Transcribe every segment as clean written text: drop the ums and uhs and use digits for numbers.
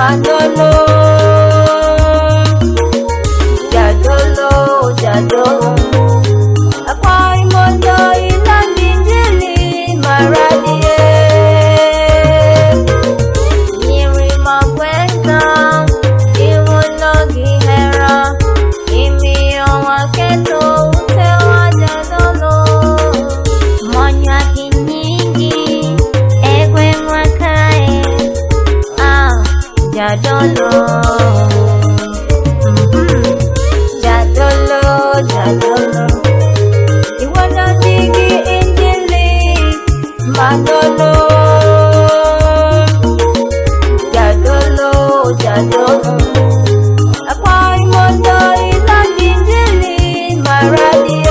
Manolo, jadolo, jadolo. Akwai mondo inandinjili maradie. Nyiri magwenda, iwulogi hera. Imiyo waketo utewa jadolo. Monya kinyingi, egwe mwakae. Jadolo, jadolo, jadolo. You wanna dig injili, Manolo. Jadolo, jadolo. Akwai mondo inandinjili maradie.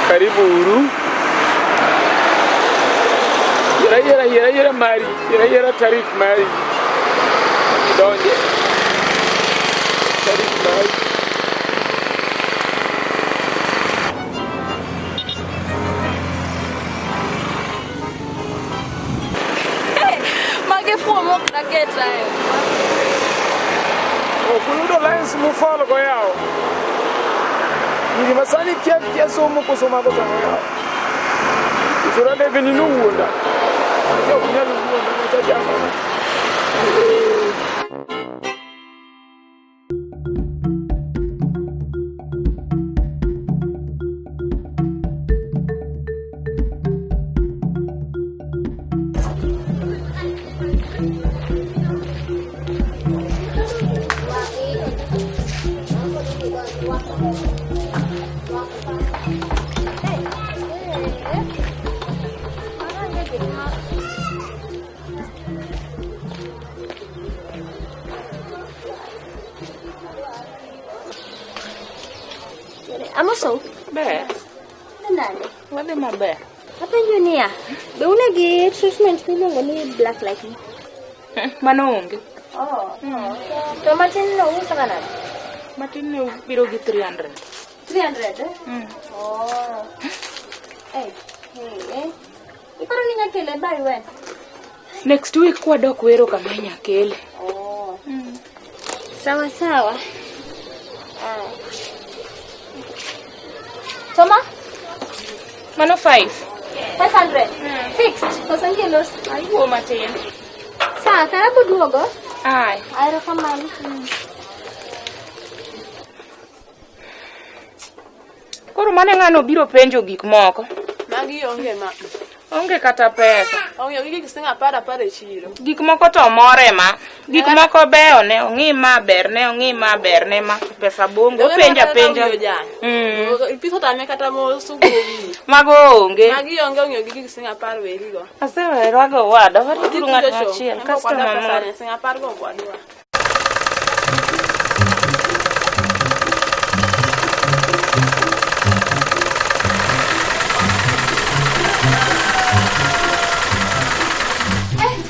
Kariburu. Yera mari. Yera tarif mari. Donje. Tarif mari. Mage fumo kraketa. O kuludo lines mu follow go yao. Ni masani kia somo kusoma kwa yao. Sura de veni nuunda. Yo kunyana nuunda mtajama. Amoso? Be. Nandale? Wale mabe. Apa Junia? Be unagi treatment miluongo ni black lightning. Mano onge. Oh. To matin no usa kana? Matin ne biro gi 300. 300? Oh. Hey. Iparo ni nyakele by when? Next week kwadok wero kama nyakele. Oh. Sawa sawa. Toma? Mano 5. 500. Fixed. Kosangi los. Ayuo matin. Sawa, karabu duogo. Ai. Aero kamano. Koro mane ng'ano biro penjo gik moko. Magi onge ma. Onge kata pesa. Onge gik sing apara e chiro. Gik moko to more ma. Gik moko beyo ne ong'i maber ne ma pesa bongo penja. Ipiso tame kata mo sugowi. Mago onge. Magi onge gik sing apara werigo. Asewero ago wada wari turu ng'at machiel customer moro. Sing apara go kwadwa.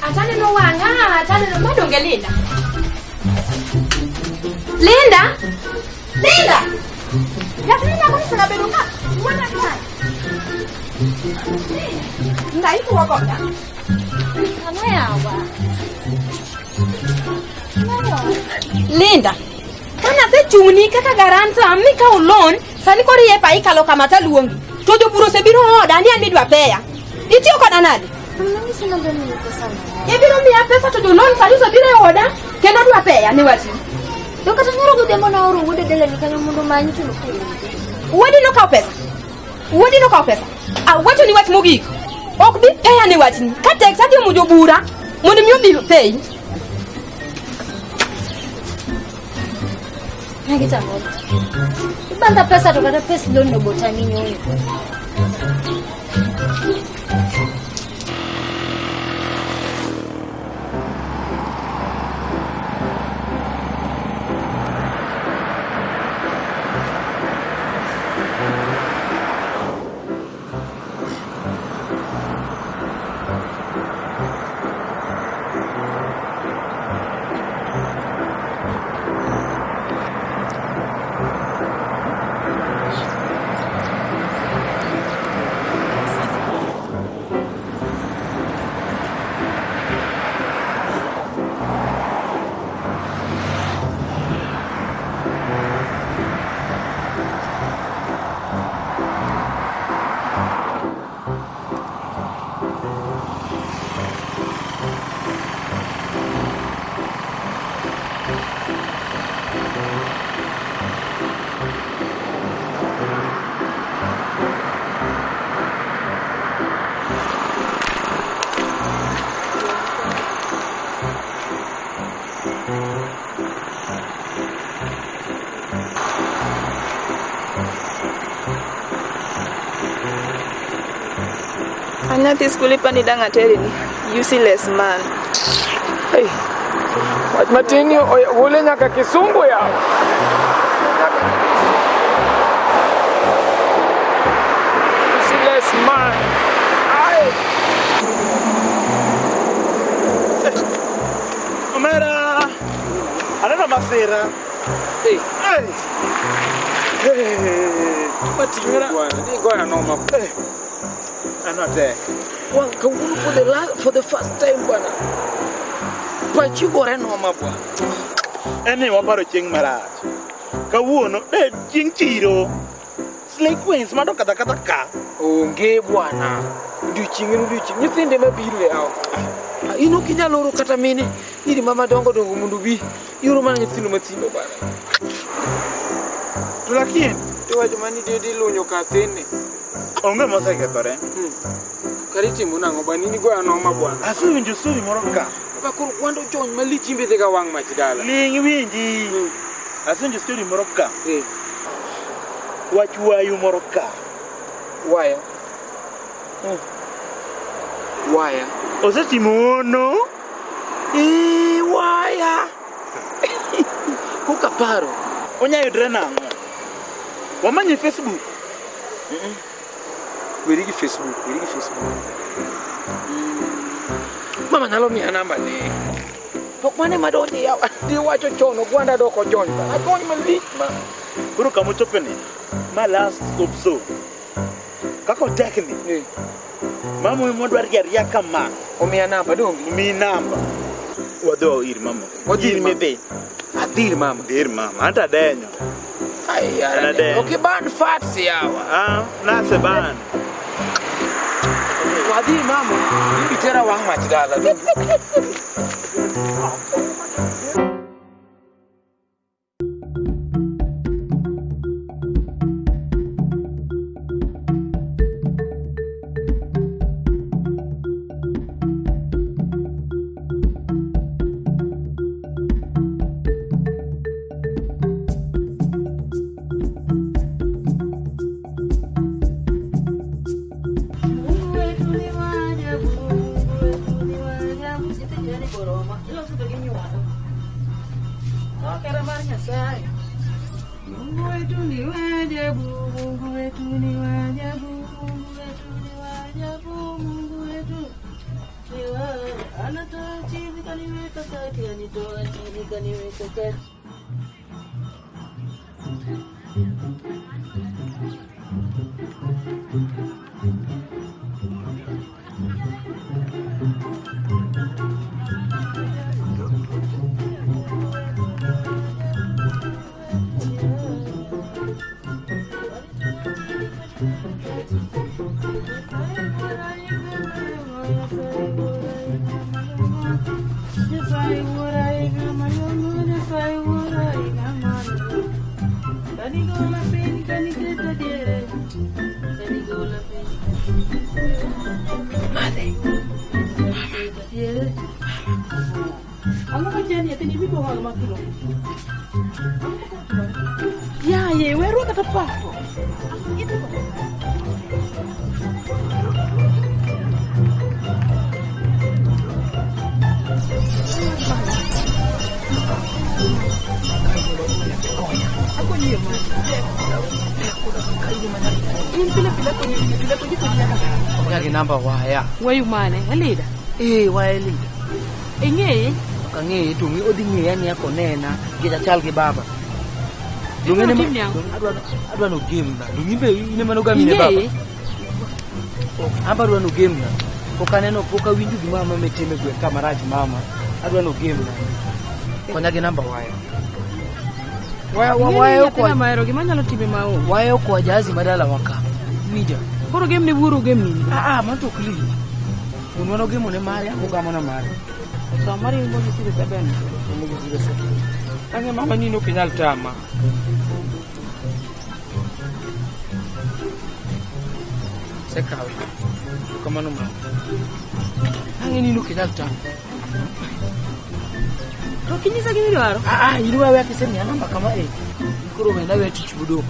Achane no madonge Linda. Linda? Linda kuni sana beruka. Mwana kai. Ngai tu wako ya. Linda. Kana se chuni kaka garanta amika ulon sani kori ye pai kalo kamata luongi. To jopuro se biro oda ndi midwa peya. Itio koda nade? Mimi sina ndani ya pesa. Ebiro miya pesa to jolon sani so biro oda kendo dwa peya ni wati. Do kata nyoro go dembo na oro wude dele ni kanyo mundu manyi tu ko. Wodi no ka pesa. Wacho ni wati mogik. Ok bi peya ni wati. Ka tek sa dio mujo bura. Mundu miyo bi pay. Nagita mo. Ibanda pesa to kata pesa loan no botani nyoyo. Anyathi skuli pani danga teri ni useless man. Hey. Wat matini wole nyaka kisungu ya. Useless man. Ai. Omera. Anana masera. Hey. Ai. Hey. Matingira ni goya no ma. I'm not there. Wan kangulu for the first time bwana. Pachi gore no ma bwana. Ene waparo chieng marach. Kawuono chieng chiro. Slay Queens mado kata ka. Onge bwana. Duchingenu nyithinde mabiro yawo. Ino kinyaloro kata mine iri mama dongo mundu bi. Yoro mana nyithindo mathindo bwana. To lakini Iwacho mani dedi lunyo kathene. onge mosekethore. Kariti munango banini goya no ma bwana. Asewinjo story moro ka. Bakuru kwando jony malich imbe ga wang mach dala. Ling winji. Asewinjo story moro ka. Eh. Wach wayu moro ka. Waya. Waya. Osetimo ono. Waya. Kuka paro. Onya yudre nango. Wamanye Facebook. Werigi Facebook. Mama nyalo miya namba ne. Pok mane madonje ya di wacho chono gwanda doko jony. Agony malich ma. Kuro kamo chopeni. Ma last hope so. Kako tekni. Mama mo dwar ria kama. Omiya namba dongi. Mi namba. Wado ir mama. Odhi me be. Adhir mama. Ir mama. Anta denyo. Ai Ana yara. denyo. Okay ban fats yawa. Ah, nase ban. Adhir mama. Itera wang mach dala. Ya, ye weru kata pa. Kaya namba waya. Wayu mane, alida. Waya lida. Ing'eye? Kang'e tungi odhi ng'eya ni ako nena kija chal gi baba. Dungi ne ma adwa no game na. Dungi be ine mano gami ne baba. Amba adwa no game na. Pokaneno poka winju gi mama metime gwe kamaraj mama. Adwa no game na. Konya gi namba waya. Waya ko na maero gima nyalo time mao. Waya ko jazi madala waka. Winja. Koro game ne wuro game ni. Manto kli. Unwano game ne mari ako gamo na mari. Samari ngo sisi sebene. Mungu zile sasa. Ange mama nino kinyal tama. Sekawi. Kama no mama. Ange nino kinyal tama. To kinyiza gini dwaro? Yini wewe akisema namba kama Kuro wenda wewe chichibudo.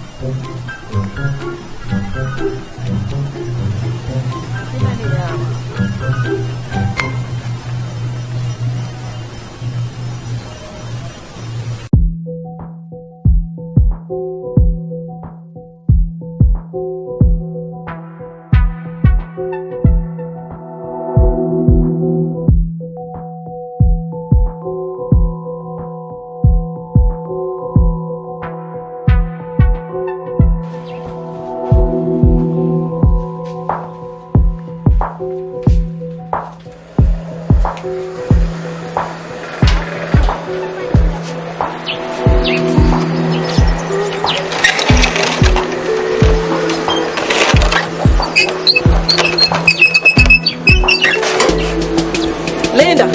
Linda.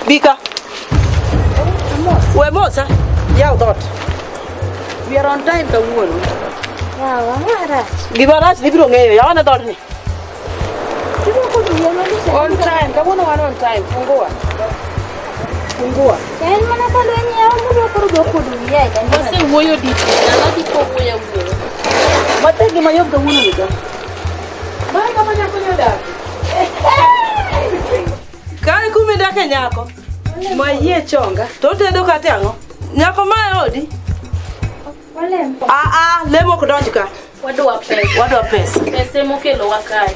Bika. We mosa. Yao dot. We are on time ka wuono. Yawa mara. Gibaras libro ng'eyo. Yawa na dot ni. Tibo ko duya no ni. On time. Kabuno wan on time. Fungua. Yan mana ka lo ni yawa mo ko do ko duya kan. Basi wuoyo di. Na di ko wuoyo wuoyo. Mate gi mayok da wuono ni ka. Ba ka ma nyako nyoda. Kai kumi dake nyako. Ma yie chonga. To tedo kate ang'o? Nyako ma odi? Walempo. Lemo ko donj ka. Wadwa pesa. Pesa mokelo wakae.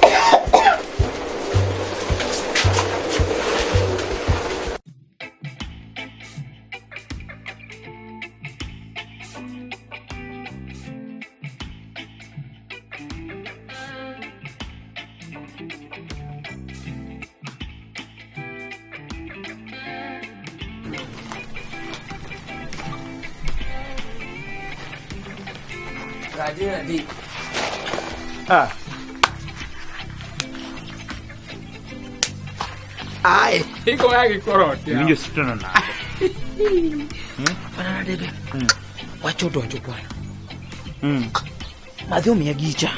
Radi. Ai, iko yaki koroti. Winjo sitono na. Bana debe. Wacho donjo bwana. Madhumi ya gicha.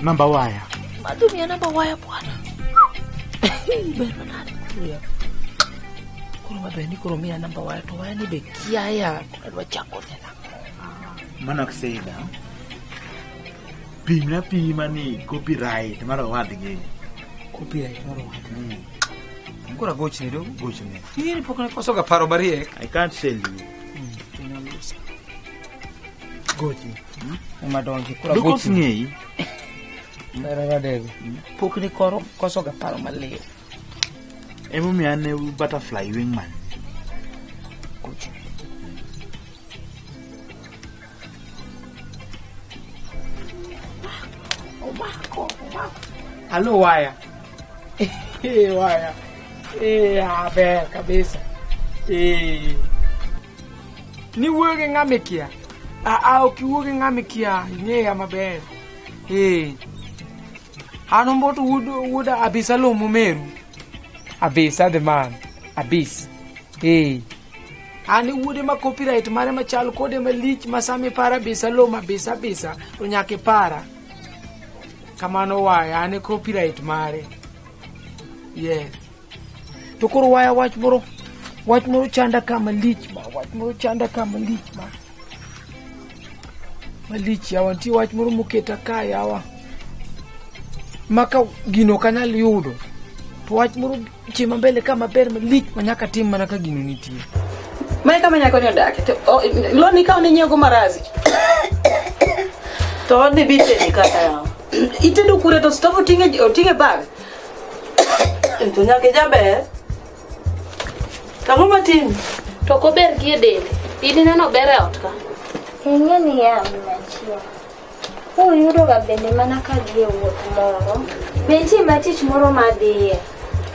Namba waya. Madhumi ya namba waya bwana. Bana kuya. Kuro mabeni kuro mia namba waya to waya ni be kiaya kwa chako tena. Mana kusida. Pima ni copyright mara wadgi. Copyright mara wadgi. Kura gochi ni do. Hii pokona kosoga paro barie. I can't tell you. Gochi. Madonji kura gochi. Gochi Ngei. Bara debe. Pokni koro kosoga paro malie. Emo mi ane butterfly wingman. Gochi. Halo waya. Waya. Abe kabisa. Ni wuoge ng'amikia. Ukiwuoge ng'amikia ing'eya maber. An omboto wuoda Abisalom Meru. Abisa the man. Abis. Ani wuode ma copyright mare machal kode malich masami para Abisalom Abisa to nyake para. Kamano waya ani copyright mare. Yes. To koro waya wach moro chanda kama lich ma. Malich yawa nti wach moro moketa ka yawa. Maka gino kanal yudo. To wach moro chima mbele kama ber malich manyaka tim mana ka gino nitie. Mai kama nyako ni odake. Lo ni kao ni nyego marazi. To ni bite ni kata yawa. Itedo kure to stofu tinge bag. Ento nyake jaber. Kamu matin. To ko ber gi dele. Idi neno ber e ot ka. Ing'e ni ya machio. Uyudo ga bende mana ka gi wuoth moro. Benti ma tich moro madhiye.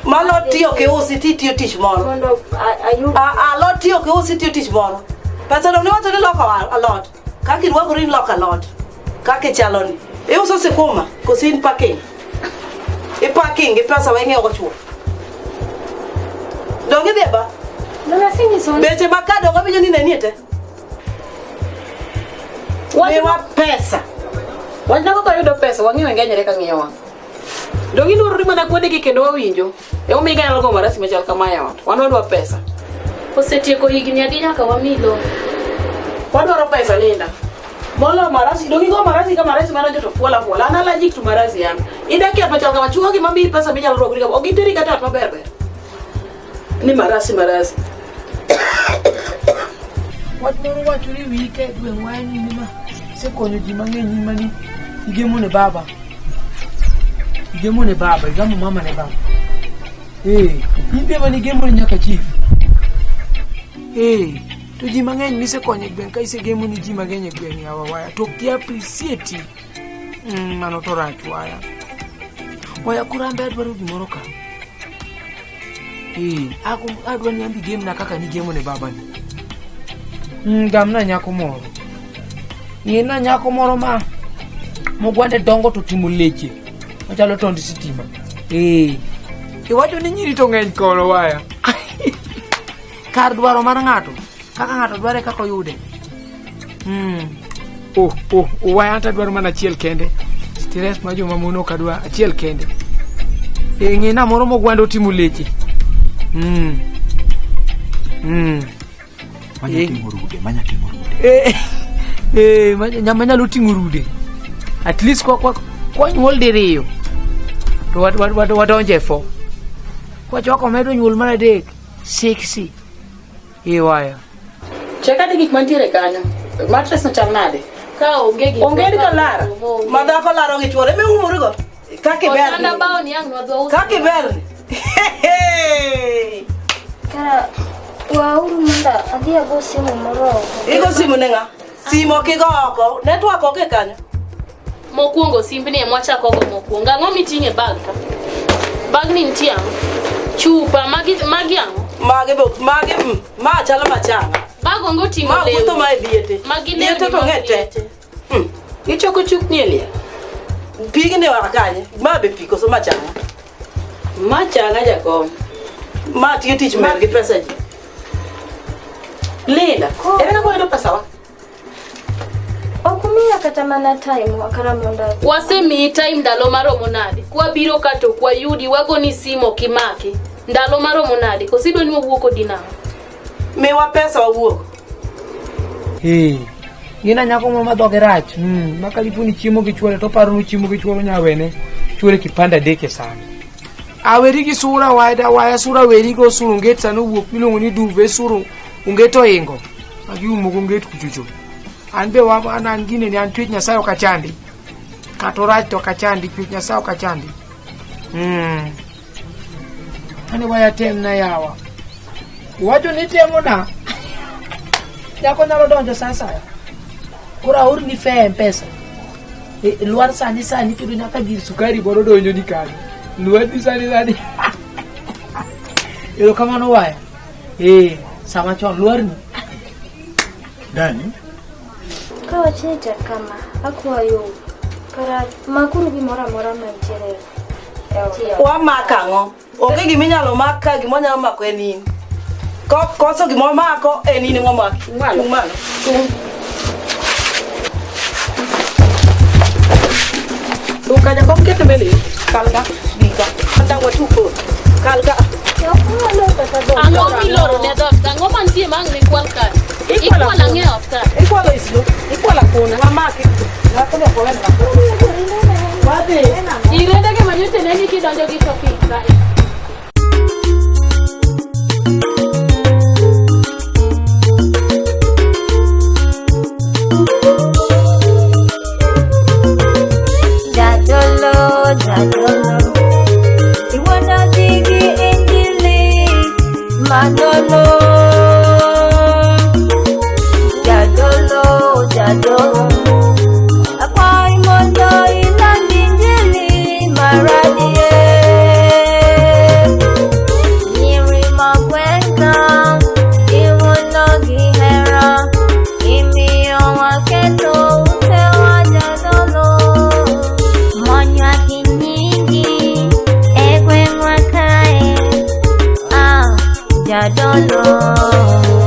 Malo tiyo ke usi tiyo tich moro. Mondo ayudo. Lo tiyo ke usi tiyo tich moro. Pesa no ni wacho ni loko a lot. Kaki rwako rin loko a lot. Kake chalo ni. Uso sikuma kosin parking. Parking pesa weng'e ochuo. Donge deba. Nona singi son. Beche makado ngabinyo ni neniete. Lewa pesa. Wanyako ka yudo pesa wangi wengenyere ka ngiyo wang. Dongi nuru rima na kwede ki kendo wawinjo. Umiga nalgo marasi mechal kama yaot. Wanodwa pesa. Osetieko higni adi nyaka wamilo. Wadwaro pesa Linda. Molo marasi dongi go marasi ka marasi mana joto fuala. Ana allergic to marasi yan. Ida kia machal kama chuo ki mambi pesa minyalo rogri ka. Ogiteri kata maber. Ni marasi. Wat moro wacho ni wike dwe wani ni ma sekonyo ji mang'eny mani igemo ne baba igamo mama ne baba inde mani igemo nyaka chief to ji mang'eny misekonyo gwen ka isegemo ni ji mang'eny gwen yawa waya to ki appreciate mano to rach waya kurambe adwaro gimoro ka adwa ni ambi game na kaka ni gemo ne baba ni gamna nyako moro yena nyako moro ma mogwande dongo to timo leche machalo tondi sitima iwacho ni nyiri to ng'eny kono waya kar dwaro mar ng'ato kaka ng'ato dware kaka oyude waya anta dwaro mana achiel kende stress ma joma mon ok adwa achiel kende ng'ina moro mogwande otimo leche Manyalo ting'o rude. At least kwa nyuol diriyo. To wadonje fo. Kwa choko medo nyuol mar adek. 6. Waya. Cheka di gik mantiere kanyo. Mattress no chal nade? Ka onge ka lara. Madhako laro gi chuore me umuri go. Kake ber. Ona bao ni ang no. Kake ber. Kara wauru manda adia go simu moro. Igo simu nenga. Simo kigo oko. Network oke kanyo. mokuongo simbni e mwachako go mokuongo. Ang'o miting'e bag ka? Bag ni nitie ang'o? Chupa magi ang'o? Ma chalo machanga. Bag ongo ting'o Ma lewni. wuotho ma e diete. Magi Diete lewni to mag ng'ete. diete. Ichoko chupni e liel. Pigni wara kanye. Ma be pi koso machanga. Machanga jakom. Ma tiyo tich mer gi pesa ji. Linda, ere kako yudo pesa wa? Okumia kata mana time wakara monda. Wasemi time ndalo maromo nade. Kwa biro kato kwa yudi wago ni simo kimake. Ndalo maromo nade. Kosido ni wuoko dinamo. Miwa pesa wawuok. Gina nyako mama dhoge rach. Makalipu ni chiemo gi chwore to paro ni chiemo gi chwore nyawene. Chwore kipanda deke sana. Aweri gi sura waya sura weri go suru nget sano wuok milongo ni duve suru ungeto ingo. Agi umogo nget kuchucho. Anbe wa anan gine ni antwich nyasayo kachandi. Katorach to kachandi twich nyasayo kachandi. Ane waya tem na yawa. Wacho ni temo na. Nyako nyalo donjo sasa. Ora ur ni fe mpesa. Luar sani to nyaka gir sukari boro donjo ni kanyo. Luar ni sani. Ero kamano waya. Sama chon luar ni. Dani? Kawa chinita kama akwayo. Kara makuru gimora mantiere. Wa makang'o. Onge giminyalo maka gimonyalo mako enin. Koso gimoro mako enin ng'omaki. Malo. Tuka jakom kete mbele. Kalga bika. Anda watuko. Kalga. Ang'o miloro ne dot? Ang'o mantie mang ni kwal ka? Ikwala ng'eyo ka. Ikwala islo. Ikwala kuna. Mamaki. Nakole kwa wena. Wade. Irende ke manyote neni kidonjo gi shopping ka. Jadolo, iwana digi injili, Manolo. Jadolo, apa imondo ilang injili, maradie. Nyiri magweka, iwono gihera, imiyo waketo utewa jadolo. Jadolo.